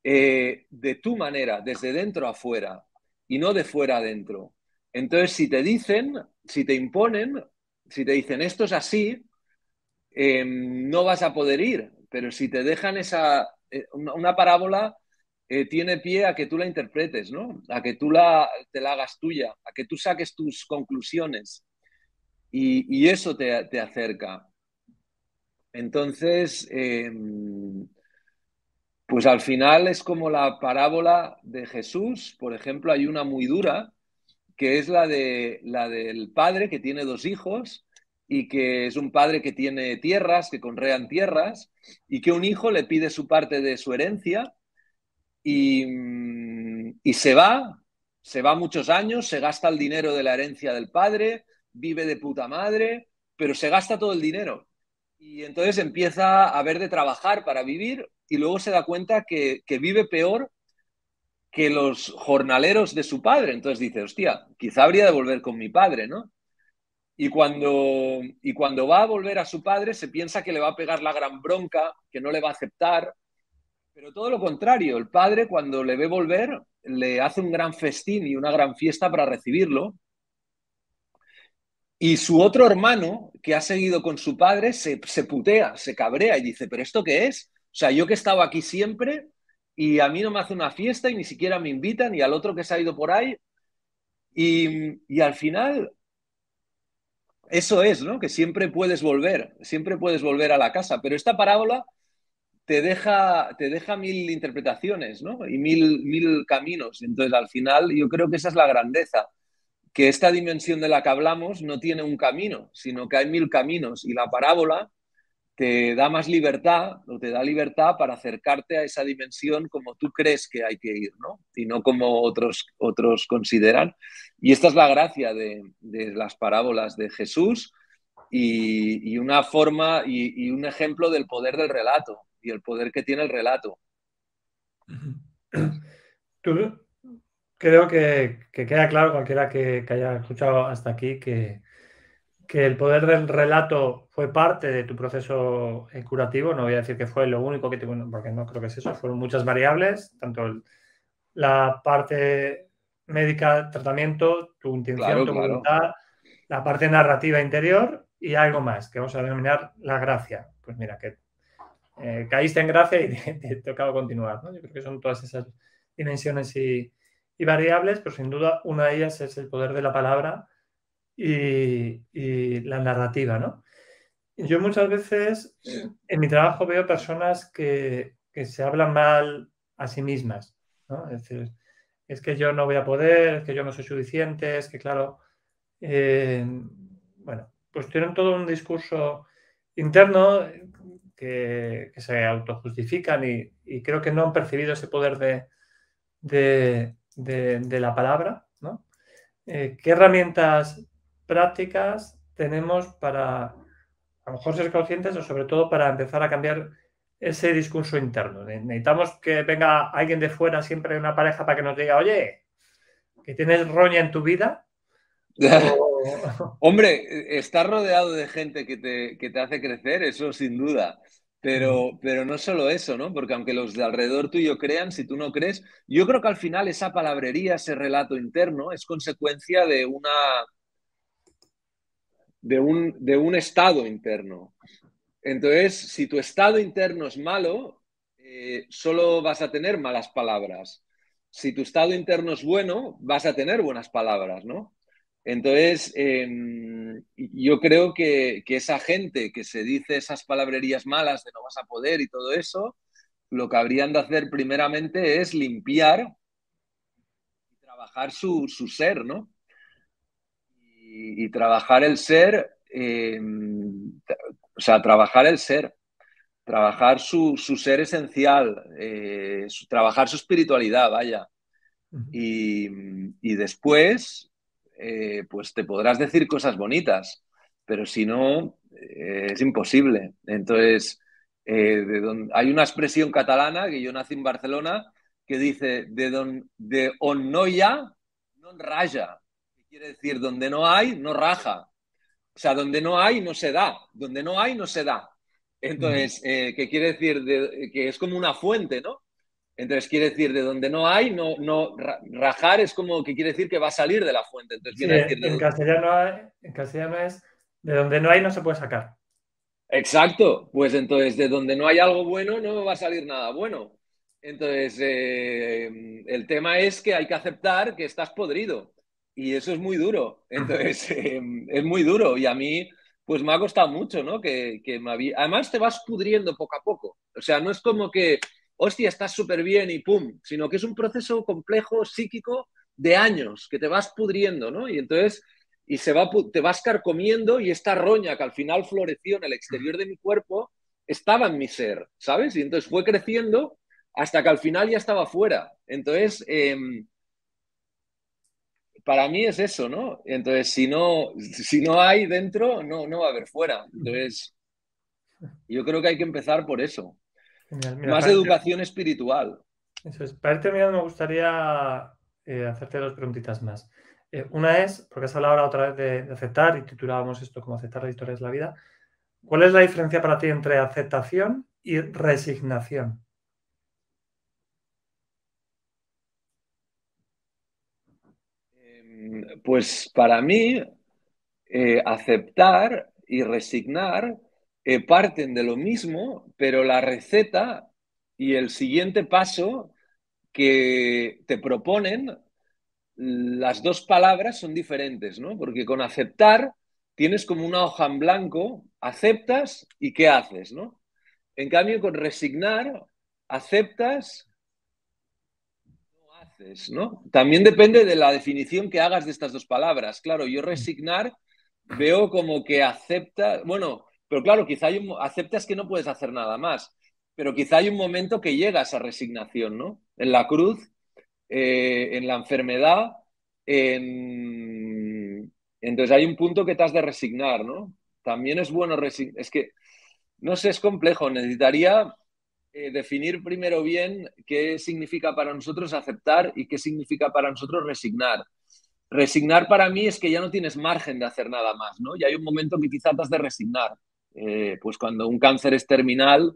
de tu manera, desde dentro a fuera y no de fuera adentro. Entonces, si te dicen, si te imponen, si te dicen esto es así, no vas a poder ir. Pero si te dejan una parábola tiene pie a que tú la interpretes, ¿no? A que te la hagas tuya, a que tú saques tus conclusiones y eso te acerca. Entonces, pues al final es como la parábola de Jesús, por ejemplo, hay una muy dura, que es la del padre que tiene dos hijos y que es un padre que tiene tierras, que conrean tierras, y que un hijo le pide su parte de su herencia y se va muchos años, se gasta el dinero de la herencia del padre, vive de puta madre, pero se gasta todo el dinero. Y entonces empieza a ver de trabajar para vivir y luego se da cuenta que vive peor que los jornaleros de su padre. Entonces dice, hostia, quizá habría de volver con mi padre, ¿no? Y cuando va a volver a su padre se piensa que le va a pegar la gran bronca, que no le va a aceptar, pero todo lo contrario, el padre cuando le ve volver le hace un gran festín y una gran fiesta para recibirlo. Y su otro hermano, que ha seguido con su padre, se putea, se cabrea y dice, ¿pero esto qué es? O sea, yo que he estado aquí siempre y a mí no me hace una fiesta y ni siquiera me invitan y al otro que se ha ido por ahí. Y al final, eso es, ¿no? Que siempre puedes volver a la casa. Pero esta parábola te deja mil interpretaciones, ¿no? Y mil caminos. Entonces, al final, yo creo que esa es la grandeza, que esta dimensión de la que hablamos no tiene un camino, sino que hay mil caminos. Y la parábola te da más libertad o te da libertad para acercarte a esa dimensión como tú crees que hay que ir, ¿no? Y no como otros consideran. Y esta es la gracia de las parábolas de Jesús y una forma y un ejemplo del poder del relato y el poder que tiene el relato. Tú, creo que queda claro cualquiera que haya escuchado hasta aquí que el poder del relato fue parte de tu proceso curativo. No voy a decir que fue lo único que te, bueno, porque no creo que es eso. Fueron muchas variables, tanto la parte médica, tratamiento, tu intención, Claro, tu claro. voluntad, la parte narrativa interior y algo más, que vamos a denominar la gracia. Pues mira, que caíste en gracia y te tocaba continuar, ¿no? Yo creo que son todas esas dimensiones y variables, pero sin duda una de ellas es el poder de la palabra y la narrativa, ¿no? Yo muchas veces en mi trabajo veo personas que se hablan mal a sí mismas, ¿no? Es decir, es que yo no voy a poder, es que yo no soy suficiente, es que claro, bueno, pues tienen todo un discurso interno que se autojustifican y creo que no han percibido ese poder de la palabra, ¿no? ¿Qué herramientas prácticas tenemos para a lo mejor ser conscientes o sobre todo para empezar a cambiar ese discurso interno? Necesitamos que venga alguien de fuera, siempre una pareja, para que nos diga, oye, que tienes roña en tu vida. O... Hombre, estar rodeado de gente que te hace crecer, eso sin duda. Pero no solo eso, ¿no? Porque aunque los de alrededor tuyo crean, si tú no crees, yo creo que al final esa palabrería, ese relato interno, es consecuencia de un estado interno. Entonces, si tu estado interno es malo, solo vas a tener malas palabras. Si tu estado interno es bueno, vas a tener buenas palabras, ¿no? Entonces, yo creo que esa gente que se dice esas palabrerías malas de no vas a poder y todo eso, lo que habrían de hacer primeramente es limpiar y trabajar su ser, ¿no? Y trabajar el ser, o sea, trabajar el ser, trabajar su ser esencial, trabajar su espiritualidad, vaya. Y después, pues te podrás decir cosas bonitas, pero si no, es imposible. Entonces, hay una expresión catalana, que yo nací en Barcelona, que dice, de on no hi ha, no raja. Que quiere decir, donde no hay, no raja. O sea, donde no hay, no se da. Donde no hay, no se da. Entonces, ¿qué quiere decir? Que es como una fuente, ¿no? Entonces quiere decir de donde no hay, rajar es como que quiere decir que va a salir de la fuente. Entonces Sí, viene a decir de donde... en castellano es de donde no hay no se puede sacar. Exacto, pues entonces de donde no hay algo bueno no va a salir nada bueno. Entonces, el tema es que hay que aceptar que estás podrido y eso es muy duro. Entonces, es muy duro y a mí, pues me ha costado mucho, ¿no? Además, te vas pudriendo poco a poco. O sea, no es como que, hostia, estás súper bien y pum, sino que es un proceso complejo, psíquico, de años, que te vas pudriendo, ¿no? Y entonces, te vas carcomiendo y esta roña que al final floreció en el exterior de mi cuerpo estaba en mi ser, ¿sabes? Y entonces fue creciendo hasta que al final ya estaba fuera. Entonces, para mí es eso, ¿no? Entonces, si no hay dentro, no va a haber fuera. Entonces, yo creo que hay que empezar por eso. Genial. Mira, Más educación espiritual. eso es. Para ir terminando, me gustaría hacerte dos preguntitas más. Una es, porque has hablado ahora otra vez de aceptar y titulábamos esto como aceptar las historias de la vida. ¿Cuál es la diferencia para ti entre aceptación y resignación? Pues para mí, aceptar y resignar parten de lo mismo, pero la receta y el siguiente paso que te proponen, las dos palabras son diferentes, ¿no? Porque con aceptar tienes como una hoja en blanco, aceptas y ¿qué haces, no? En cambio, con resignar, aceptas, no haces, ¿no? También depende de la definición que hagas de estas dos palabras. Claro, yo resignar veo como que acepta, bueno, pero claro, aceptas que no puedes hacer nada más, pero quizá hay un momento que llegas a resignación, ¿no? En la cruz, en la enfermedad, entonces hay un punto que te has de resignar, ¿no? También es bueno resignar, es que, no sé, es complejo, necesitaría definir primero bien qué significa para nosotros aceptar y qué significa para nosotros resignar. Resignar para mí es que ya no tienes margen de hacer nada más, ¿no? Y hay un momento que quizás te has de resignar. Pues cuando un cáncer es terminal,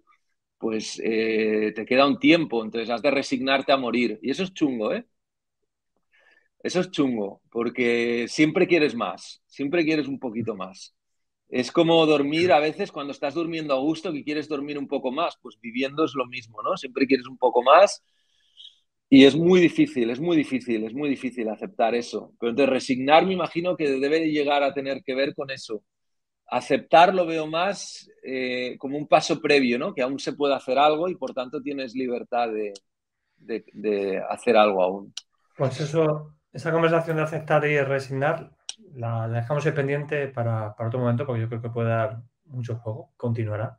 pues te queda un tiempo, entonces has de resignarte a morir. Y eso es chungo, ¿eh? Eso es chungo, porque siempre quieres más, siempre quieres un poquito más. Es como dormir a veces cuando estás durmiendo a gusto que quieres dormir un poco más, pues viviendo es lo mismo, ¿no? Siempre quieres un poco más y es muy difícil, es muy difícil, es muy difícil aceptar eso. Pero entonces resignar me imagino que debe llegar a tener que ver con eso. Aceptar lo veo más como un paso previo, ¿no? Que aún se puede hacer algo y por tanto tienes libertad de hacer algo aún. Pues eso, esa conversación de aceptar y resignar la dejamos ahí pendiente para otro momento porque yo creo que puede dar mucho juego, continuará.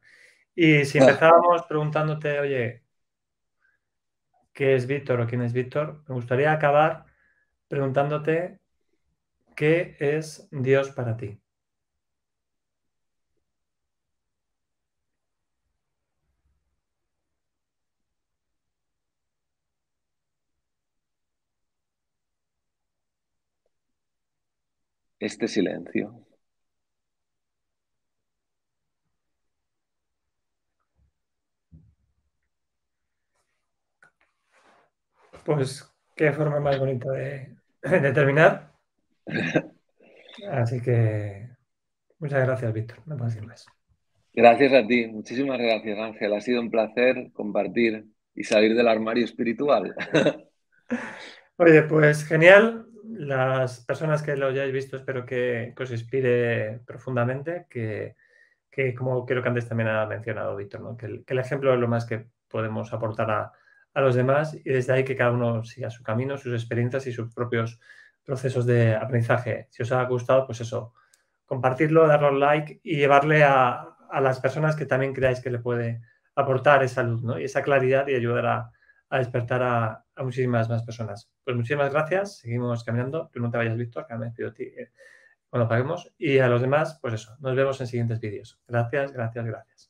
Y si empezábamos preguntándote, oye, ¿qué es Víctor o quién es Víctor? Me gustaría acabar preguntándote ¿qué es Dios para ti? Este silencio. Pues qué forma más bonita de terminar. Así que muchas gracias, Víctor. No puedo decir más. Gracias a ti, muchísimas gracias, Ángel. Ha sido un placer compartir y salir del armario espiritual. Oye, pues genial. Las personas que lo hayáis visto espero que os inspire profundamente, que como creo que antes también ha mencionado Víctor, ¿no? Que el ejemplo es lo más que podemos aportar a los demás y desde ahí que cada uno siga su camino, sus experiencias y sus propios procesos de aprendizaje. Si os ha gustado, pues eso, compartirlo, darle un like y llevarle a las personas que también creáis que le puede aportar esa luz, ¿no? Y esa claridad y ayudar a despertar a muchísimas más personas. Pues muchísimas gracias, seguimos caminando. Tú no te vayas, Víctor, que me despido de ti cuando paguemos. Y a los demás, pues eso, nos vemos en siguientes vídeos. Gracias, gracias, gracias.